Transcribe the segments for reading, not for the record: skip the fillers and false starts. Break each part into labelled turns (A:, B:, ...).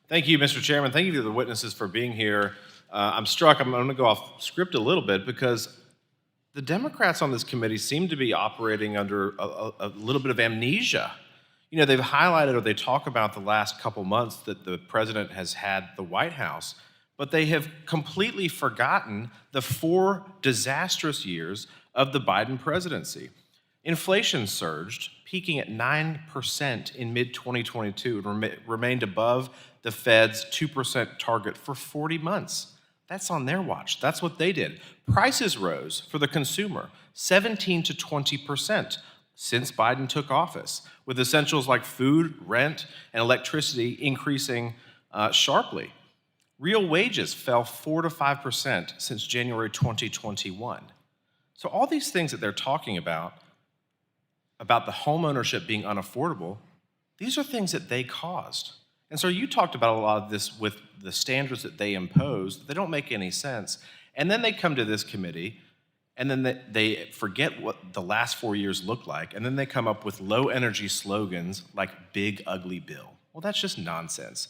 A: Thank you, Mr. Chairman. Thank you to the witnesses for being here. I'm struck. I'm going to go off script a little bit because the Democrats on this committee seem to be operating under a little bit of amnesia. You know, they've highlighted or they talk about the last couple months that the president has had the White House, but they have completely forgotten the 4 disastrous years of the Biden presidency. Inflation surged, peaking at 9% in mid 2022 and remained above the Fed's 2% target for 40 months. That's on their watch. That's what they did. Prices rose for the consumer 17 to 20% since Biden took office, with essentials like food, rent, and electricity increasing sharply. Real wages fell 4 to 5% since January 2021. So all these things that they're talking about the home ownership being unaffordable, these are things that they caused. And so you talked about a lot of this with the standards that they imposed. They don't make any sense. And then they come to this committee, and then they forget what the last 4 years looked like, and then they come up with low energy slogans like Big Ugly Bill. Well, that's just nonsense.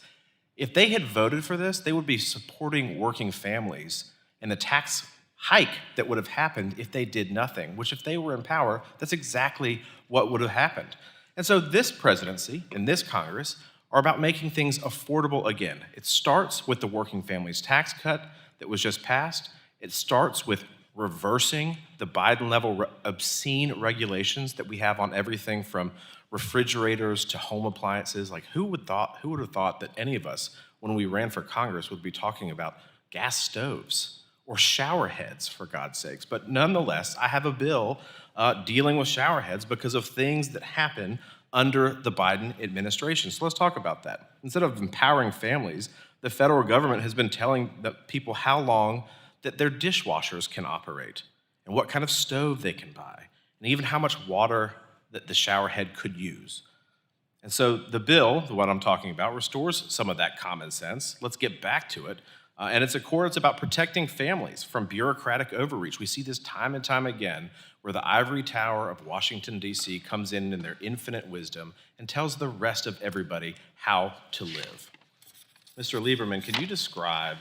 A: If they had voted for this, they would be supporting working families and the tax hike that would have happened if they did nothing, which if they were in power, that's exactly what would have happened. And so this presidency and this Congress are about making things affordable again. It starts with the working families tax cut that was just passed. It starts with reversing the Biden-level obscene regulations that we have on everything from refrigerators to home appliances. Like who would have thought that any of us, when we ran for Congress, would be talking about gas stoves or shower heads, for God's sakes. But nonetheless, I have a bill dealing with shower heads because of things that happen under the Biden administration. So let's talk about that. Instead of empowering families, the federal government has been telling the people how long that their dishwashers can operate and what kind of stove they can buy, and even how much water that the shower head could use. And so the bill, the one I'm talking about, restores some of that common sense. Let's get back to it. And it's about protecting families from bureaucratic overreach. We see this time and time again where the ivory tower of Washington, D.C. comes in their infinite wisdom and tells the rest of everybody how to live. Mr. Lieberman, can you describe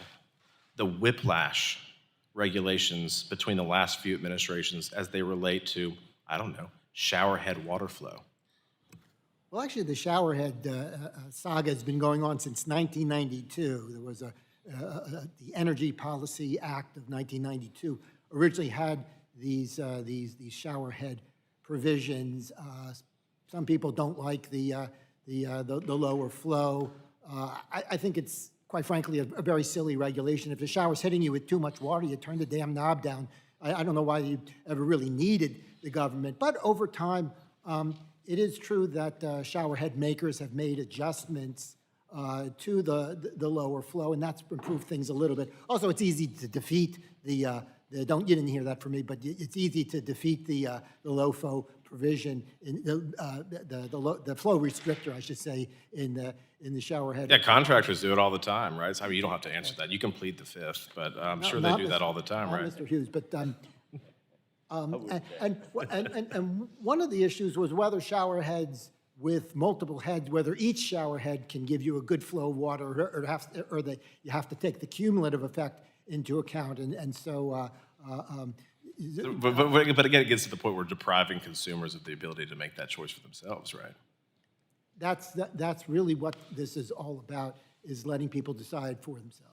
A: the whiplash regulations between the last few administrations as they relate to, I don't know, showerhead water flow?
B: Well, actually, the showerhead saga has been going on since 1992. There was the Energy Policy Act of 1992 originally had these showerhead provisions. Some people don't like the lower flow. I think it's, quite frankly, a very silly regulation. If the shower's hitting you with too much water, you turn the damn knob down. I don't know why you ever really needed the government. But over time, it is true that showerhead makers have made adjustments to the lower flow, and that's improved things a little bit. Also, it's easy to defeat you didn't hear that from me, but it's easy to defeat the low flow provision in the flow restrictor, I should say, in the showerhead.
A: Yeah, contractors do it all the time, right? So, I mean, you don't have to answer that. You can plead the fifth, but I'm sure they do that all the time, right?
B: Mr. Hughes, but and one of the issues was whether showerheads with multiple heads, whether each shower head can give you a good flow of water, or that you have to take the cumulative effect into account. And so.
A: But again, it gets to the point where depriving consumers of the ability to make that choice for themselves, right?
B: That's really what this is all about, is letting people decide for themselves.